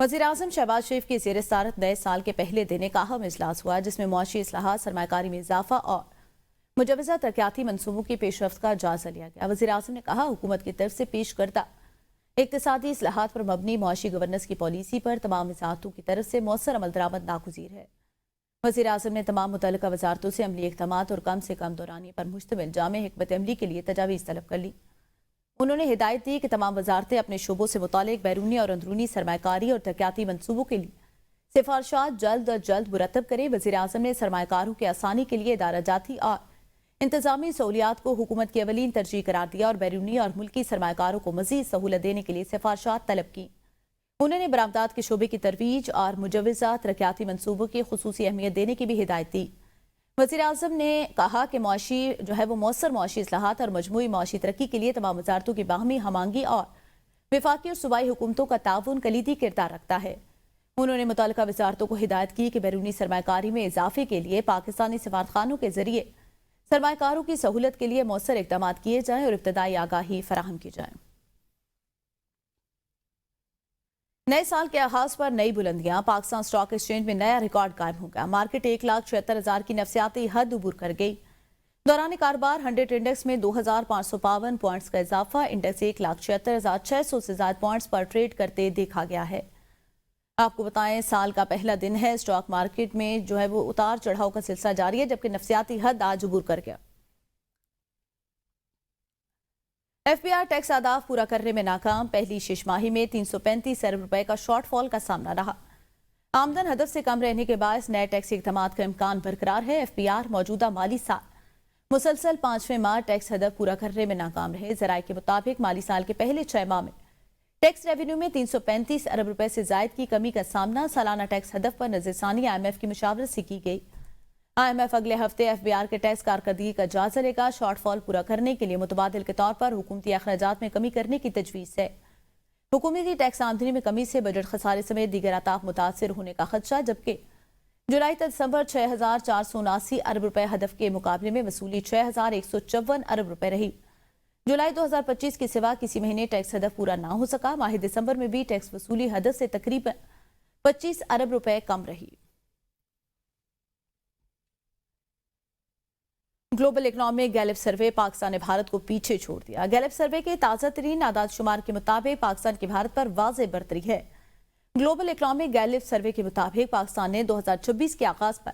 वज़ीर-ए-आज़म शहबाज शरीफ की ज़ेर सदारत नए साल के पहले दिन एक अहम इजलास हुआ जिसमें मुआशी इस्लाहात, सरमाकारी में इजाफा और मुजवज़ा तरक्याती मनसूबों की पेशरफ्त का जायजा लिया गया। वज़ीर-ए-आज़म ने कहा, हुकूमत की तरफ से पेश करदा इक़्तिसादी इस्लाहात पर मबनी मुआशी गवर्नेंस की पॉलिसी पर तमाम वज़ारतों की तरफ से मौसर अमल दरामद नागुज़ीर है। वज़ीर-ए-आज़म ने तमाम मुतल्लिका वज़ारतों से अमली इक़दामात और कम से कम दौरानिए पर मुश्तमिल जामे हिकमत अमली के लिए तजावीज़ तलब कर ली। उन्होंने हिदायत दी कि तमाम वजारतें अपने शोबों से मुतालिक बैरूनी और अंदरूनी सरमाकारी और तरक्याती मनसूबों के लिए सिफारशात जल्द अज जल्द मुरतब करें। वज़ीर-ए-आज़म ने सरमाकारों की आसानी के लिए इदारा जाती और इंतजामी सहूलियात को हुकूमत की अवलीन तरजीह करार दिया और बैरूनी और मुल्की सरमाकारों को मजीद सहूलत देने के लिए सिफारशात तलब की। उन्होंने बरामदात के शोबे की तरवीज और मुजवज़ा तरक्याती मनसूबों की खुसूसी अहमियत देने की भी हिदायत दी। वज़ीर-ए-आज़म ने कहा कि मुआशी वो मौसर मुआशी इस्लाहात और मजमूई मुआशी तरक्की के लिए तमाम वजारतों की बाहमी हमांगी और विफाकी और सूबाई हुकूमतों का ताउन कलीदी किरदार रखता है। उन्होंने मुतल्लिका वजारतों को हिदायत की कि बैरूनी सरमाकारी में इजाफे के लिए पाकिस्तानी सफारतखानों के जरिए सरमाकारों की सहूलत के लिए मौसर इकदाम किए जाएं और इब्तदाई आगाही फराहम की जाए। नए साल के आगाज पर नई बुलंदियां, पाकिस्तान स्टॉक एक्सचेंज में नया रिकॉर्ड कायम हो गया। मार्केट 1,76,000 की नफसियाती हद उबूर कर गई। दौरान कारोबार 100 इंडेक्स में 2,552 पॉइंट्स का इजाफा, इंडेक्स 1,76,600 से ज्यादा पॉइंट्स पर ट्रेड करते देखा गया है। आपको बताएं, साल का पहला दिन है। स्टॉक मार्केट में वो उतार चढ़ाव का सिलसिला जारी है, जबकि नफसियाती हद आज उबूर कर गया। FBI टैक्स आदाफ पूरा करने में नाकाम, पहली शिशमाही में 335 अरब रुपए का शॉर्टफॉल का सामना रहा। आमदन हदफ से कम रहने के बाद नए टैक्स इक़दाम का इम्कान बरकरार है। FBR मौजूदा माली साल मुसलसल 5वें माह टैक्स हदफ पूरा करने में नाकाम रहे। ज़राए के मुताबिक माली साल के पहले 6 माह में टैक्स रेवेन्यू में 335 अरब रुपए से जायद की कमी का सामना सालाना टैक्स हदफ पर नज़रसानी IMF की मुशावरत से की गई। IMF अगले हफ्ते FBR के टैक्स कारकर्दगी का जायजा लेगा। शॉर्टफॉल पूरा करने के लिए मुतबादिल के तौर पर हुकूमती अखराजात में कमी करने की तजवीज़ है। हुकूमती टैक्स आमदनी में कमी से बजट खसारे समेत दीगर आताफ मुतासर होने का खदशा, जबकि जुलाई तक दिसंबर 6,479 अरब रुपए हदफ के मुकाबले में वसूली 6,154 अरब रुपए रही। जुलाई 2025 के सिवा किसी महीने टैक्स हदफ पूरा ना हो सका। माह दिसंबर में भी टैक्स वसूली हदफ से तकरीबन 25 अरब रुपए कम रही। ग्लोबल इकोनॉमिक गैलेप सर्वे पाकिस्तान ने भारत को पीछे छोड़ दिया। गैलेप सर्वे के ताज़ा तरीन आदाद शुमार के मुताबिक पाकिस्तान की भारत पर वाज़ेह बरतरी है। ग्लोबल इकोनॉमिक गैलेप सर्वे के मुताबिक पाकिस्तान ने 2026 के आगाज पर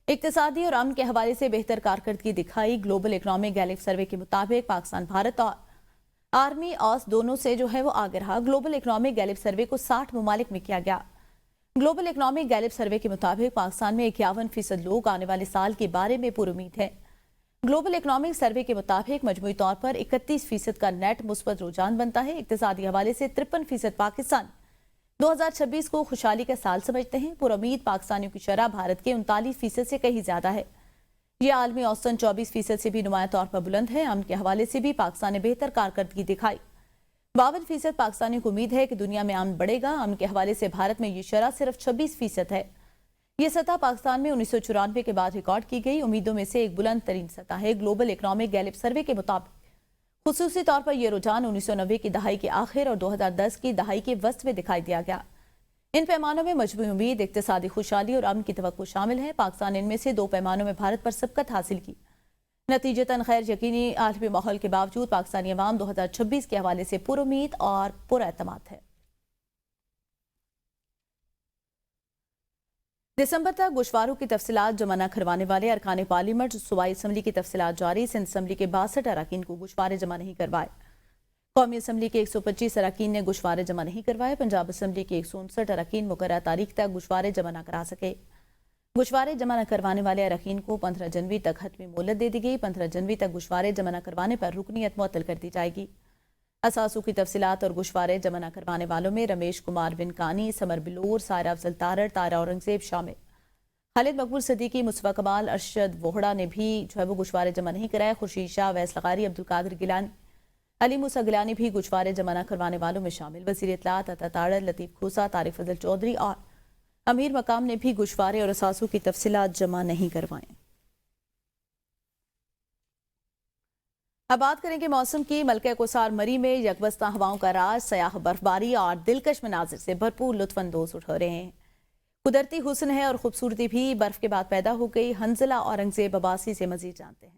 इक्तिसादी और अमन के हवाले से बेहतर कारकर्दगी दिखाई। ग्लोबल इकोनॉमिक गैलेप सर्वे के मुताबिक पाकिस्तान भारत और आर्मी ऑस दोनों से वो आगे रहा। ग्लोबल इकोनॉमिक गैलेप सर्वे को 60 ममालिक में किया गया। ग्लोबल इकोनॉमिक गैलेप सर्वे के मुताबिक पाकिस्तान में 51% लोग आने वाले साल के बारे में पुरुमीद है। ग्लोबल इकोनॉमिक सर्वे के मुताबिक मजमूई तौर पर 31% का नेट मुस्बत रुझान बनता है। इक्तिसादी हवाले से 53% पाकिस्तान 2026 को खुशहाली का साल समझते हैं। पुरुमीद पाकिस्तानियों की शरह भारत के 39% से कहीं ज्यादा है। यह आलमी औसतन 24% से भी नुमाया तौर पर बुलंद है। अमन के हवाले से भी पाकिस्तान ने बेहतर कारकर्दगी दिखाई। 52% पाकिस्तानियों को उम्मीद है कि दुनिया में अमन बढ़ेगा। अमन के हवाले से भारत में यह शरह सिर्फ 26% है। यह सतह पाकिस्तान में 1994 के बाद रिकॉर्ड की गई उम्मीदों में से एक बुलंद तरीन सतह है। ग्लोबल इकोनॉमिक गैलेप सर्वे के मुताबिक खुसूसी तौर पर यह रुझान 1990 की दहाई के आखिर और 2010 की दहाई के वस्त में दिखाई दिया गया। इन पैमानों में मजमूई उम्मीद, इक्तिसादी खुशहाली और अमन की तवक्को शामिल है। पाकिस्तान इनमें से 2 पैमानों में भारत पर सबकत हासिल की। नतीजतन खैर यकीनी आलमी माहौल के बावजूद पाकिस्तानी अवाम 2026 के हवाले से पुरुमीद और पुरएतमाद है। दिसंबर तक गोशवारों की तफसीलात जमा न करवाने वाले अरकान पार्लियामेंट सूबाई असम्बली की तफसीलात जारी। सिंध असम्बली के 62 अरकान को गोशवारे जमा नहीं करवाए। कौमी असम्बली के 125 अरकान ने गोशवारे जमा नहीं करवाए। पंजाब असम्बली के 159 अरकान मुकर्रर तारीख तक गोशवारे जमा न करा सके। गोशवारे जमा न करवाने वाले अरकान को 15 जनवरी तक हतमी मोहलत दे दी गई। 15 जनवरी तक गोशवारे जमा न करवाने पर रुकनीत मुअत्तल कर दी जाएगी। असासों की तफसीलात और गोशवारे जमा न करवाने वालों में रमेश कुमार विनकानी, समर बिलोर, सायरा अफजल तारड़, तारा औरंगजेब शामिल। खालिद मकबूल सदीकी, मुस्तफा कमाल, अरशद वोहड़ा ने भी वो गोशवारे जमा नहीं कराए। खुर्शीद शाह, वैस लगारी, अब्दुल कादिर गिलानी, अली मूसा गिलानी भी गोशवारे जमा न करवाने वालों में शामिल। वज़ीर इत्तलात अता तारड़, लतीफ खोसा, तारिक फजल चौधरी और अमीर मकाम ने भी गोशवारे और असासों की तफसीलात जमा नहीं करवाएं। अब बात करेंगे मौसम की। मलका कोसार मरी में यकबस्ता हवाओं का राज, सयाह बर्फबारी और दिलकश मनाजिर से भरपूर लुत्फानंदोज उठा रहे हैं। कुदरती हुस्न है और खूबसूरती भी बर्फ के बाद पैदा हो गई। हंजला औरंगजेब अब्बासी से मजीद जानते हैं।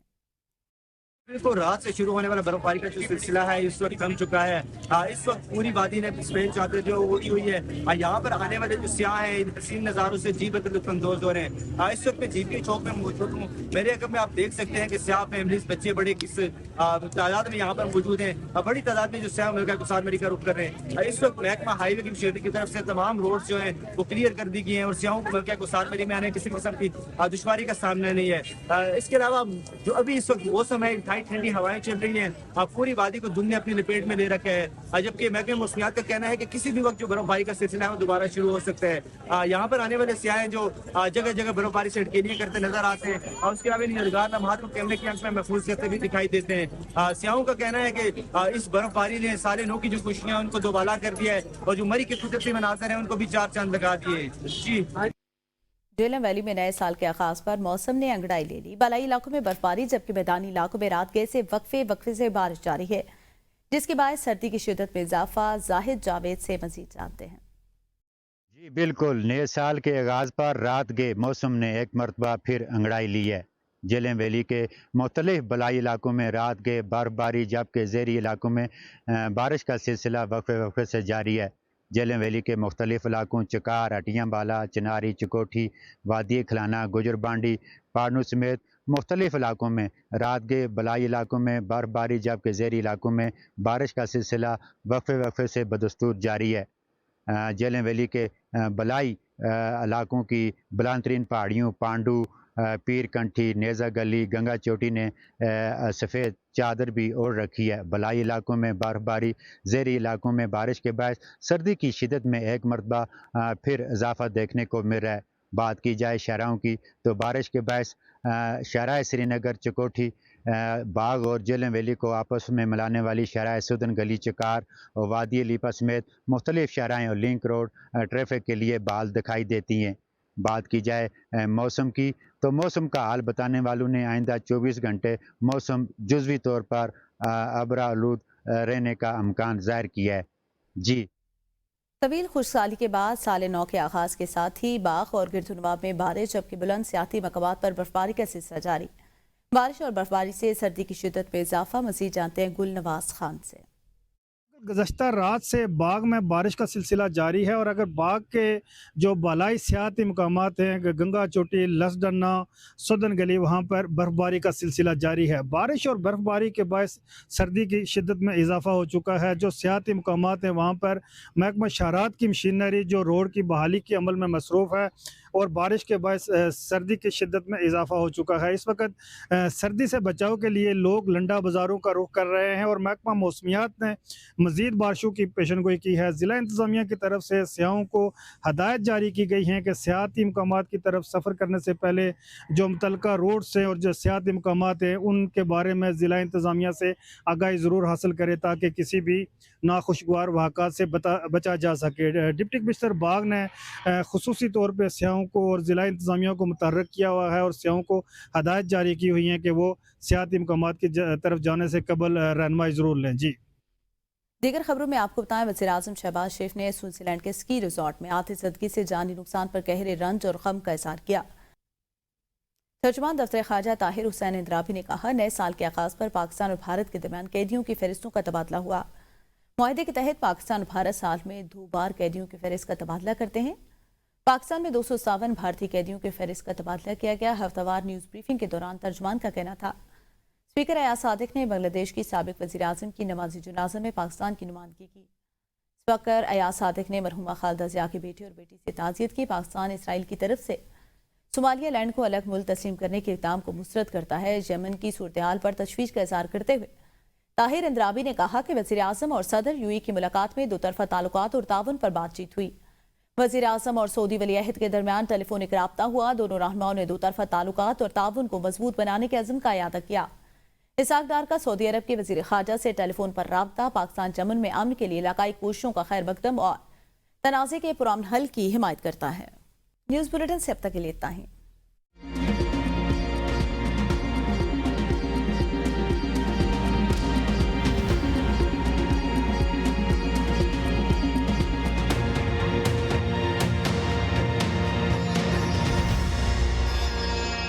तो रात से शुरू होने वाला बर्फबारी का जो सिलसिला है इस वक्त थम चुका है। इस वक्त पूरी वादी ने स्पेन चादर जो उड़ी हुई है। यहाँ पर आने वाले जो सियाह हैं इन हसीन नज़ारों से जी बदल लुत्फानंदोज हो रहे हैं। इस वक्त मैं जीपी चौक में मौजूद हूँ। मेरे अगम में आप देख सकते हैं कि सियाह फैमिलीज, बच्चे बड़े किस तादाद में यहाँ पर मौजूद हैं। बड़ी तादाद में जो सियाह मलका कोसार मरी का रुख कर रहे हैं। इस वक्त महकमा हाईवे की मशीनरी की तरफ से तमाम रोड जो है वो क्लियर कर दी गई है और सियाहों को मलका कोसार मरी में आने किसी किस्म की दुश्वारी का सामना नहीं है। इसके अलावा जो अभी इस वक्त मौसम है, ठंडी हवाएं चल रही हैं। पूरी वादी को धुंध ने अपनी लपेट में ले रखा है। जबकि महकमे मौसमियात का कहना है कि किसी भी वक्त जो बर्फबारी का सिलसिला है वो दोबारा शुरू हो सकता है। यहाँ पर आने वाले सियाह जो जगह जगह बर्फबारी से अटकेलियां करते नजर आते हैं और उसके अलावा यादगार लम्हात को कैमरे की आंख में महफूज करते भी दिखाई देते हैं। सियाहों का कहना है कि इस बर्फबारी ने साले नौ की जो खुशियां उनको दोबाला कर दिया है और जो मरी के कुदरती मनाज़र हैं उनको भी चार चांद लगा दिए। जी, झेलम वैली में नए साल के आगाज पर मौसम ने अंगड़ाई ले ली। बलाई इलाकों में बर्फबारी, जबकि मैदानी इलाकों में रात गए से वक्फे से बारिश जारी है, जिसके बाद सर्दी की शिद्दत में इजाफा। जाहिद जावेद से मजीद जानते हैं। जी बिल्कुल, नए साल के आगाज़ पर रात के मौसम ने एक मरतबा फिर अंगड़ाई ली है। झेलम वैली के मुख्तलिफ बलाई इलाकों में रात के बर्फबारी, जबकि ज़ेरी इलाकों में बारिश का सिलसिला वक्फे से जारी है। झेलम वैली के मुख्तलिफ इलाकों चकार, अटियाबाला, चिनारी, चिकोठी, वादी खलाना, गुजर बांडी, पारनू समेत मुख्तलिफ इलाकों में रात के बलाई इलाकों में बर्फबारी, जबकि ज़ेरी इलाकों में बारिश का सिलसिला वक्फे से बदस्तूर जारी है। झेलम वैली के बलाई इलाकों की बुलंदतरीन पहाड़ियों पांडू, पीर कंठी, नेज़ा गली, गंगा चोटी ने सफ़ेद चादर भी ओढ़ रखी है। बलाई इलाकों में बर्फबारी, ज़ेरी इलाकों में बारिश के बायस सर्दी की शिदत में एक मरतबा फिर इजाफा देखने को मिल रहा है। बात की जाए शहराओं की तो बारिश के बायस शहराए श्रीनगर, चिकोठी, बाग और झेलम वैली को आपस में मिलाने वाली शहराए सुदन गली, चकार और वादी लीपा समेत मुख्तलिफ शहराएँ और लिंक रोड ट्रैफिक के लिए बहाल दिखाई देती हैं। बात की जाए मौसम की तो मौसम का हाल बताने वालों ने आइंदा 24 घंटे मौसम जुज़वी तौर पर अबरालूद रहने का इम्कान ज़ाहिर किया है। जी, तवील खुशहाली के बाद साल नौ के आगाज के साथ ही बाग और गिरदुनवाब में बारिश, जबकि बुलंद सियाती मकामात पर बर्फबारी का सिलसिला जारी। बारिश और बर्फबारी से सर्दी की शिद्दत में इजाफा। मजीद जानते हैं गुलनवाज खान से। गुज़श्ता रात से बाग में बारिश का सिलसिला जारी है और अगर बाग के जो बालाई सियाती मकामात हैं, गंगा चोटी, लसडन्ना, सुदन गली, वहाँ पर बर्फ़बारी का सिलसिला जारी है। बारिश और बर्फ़बारी के बायस सर्दी की शिद्दत में इजाफा हो चुका है। जो सियाती मकामात हैं वहाँ पर महकमा शहरात की मशीनरी जो रोड की बहाली के अमल में मसरूफ़ है और बारिश के बायस सर्दी की शिद्दत में इजाफा हो चुका है। इस वक्त सर्दी से बचाव के लिए लोग लंडा बाज़ारों का रुख कर रहे हैं और महकमा मौसमियात ने मज़ीद बारिशों की पेशनगोई की है। ज़िला इंतज़ामिया की तरफ से सियाहों को हदायत जारी की गई हैं कि सियाती मकामात की तरफ सफ़र करने से पहले जो मुतल्लिका रोड्स हैं और जो सियाती मकामात हैं उनके बारे में ज़िला इंतज़ामिया से आगाही ज़रूर हासिल करें ताकि किसी भी नाखुशगवार वाक़ात से बचा जा सके। डिप्टी कमिश्नर बाग ने खुसूसी तौर पर सियाहों को और ज़िला इंतज़ामिया को मुतहर्रिक किया हुआ है और सियाहों को हदायत जारी की हुई हैं कि वो सियाती मकामात की तरफ जाने से कबल रहनुमाई ज़रूर लें। जी, दीगर खबरों में आपको बताएं, वज़ीर-ए-आज़म शहबाज शरीफ ने स्विट्ज़रलैंड के स्की रिजॉर्ट में आतिशज़दगी से जानी नुकसान पर गहरे रंज और गम का इज़हार किया। तर्जुमान दफ्तर ख़ारजा ताहिर हुसैन इंद्राबी ने कहा, नए साल के आगाज़ पर पाकिस्तान और भारत के दरमियान कैदियों की फ़हरिस्तों का तबादला हुआ। मुआहदे के तहत पाकिस्तान और भारत साल में 2 बार कैदियों की फ़हरिस्त का तबादला करते हैं। पाकिस्तान में 257 भारतीय कैदियों की फ़हरिस्त का तबादला किया गया। हफ्तावार न्यूज़ ब्रीफिंग के दौरान तर्जुमान का कहना था, स्पीकर अयाज सादिक ने बांग्लादेश की साबिक वज़ीर आज़म की नमाज़ी जनाज़ा में पाकिस्तान की नुमाइंदगी की। स्पीकर अयाज सादिक ने मरहुमा खालिदा ज़िया के बेटे और बेटी से ताज़ियत की। पाकिस्तान इसराइल की तरफ से सोमालिया लैंड को अलग मुल्क तस्लीम करने के इक़दाम को मुस्तरद करता है। यमन की सूरत हाल पर तशवीश का इज़हार करते हुए ताहिर इंद्राबी ने कहा कि वज़ीर आज़म और सदर यूएई की मुलाकात में दोतरफा ताल्लुकात और ताउन पर बातचीत हुई। वज़ीर आज़म और सऊदी वलीअहद के दरमियान टेलीफोनिक राब्ता हुआ। दोनों रहनुमाओं ने दोतरफा ताल्लुकात और ताउन को मजबूत बनाने के अज़्म का इयादा किया। इसहाक डार का सऊदी अरब के वज़ीर ख़ारजा से टेलीफोन पर राब्ता पाकिस्तान यमन में अमन के लिए इलाकाई कोशिशों का खैर मकदम और तनाज़े के पुरअमन हल की हिमायत करता है। न्यूज़ बुलेटिन से अब तक के लिए इतना ही।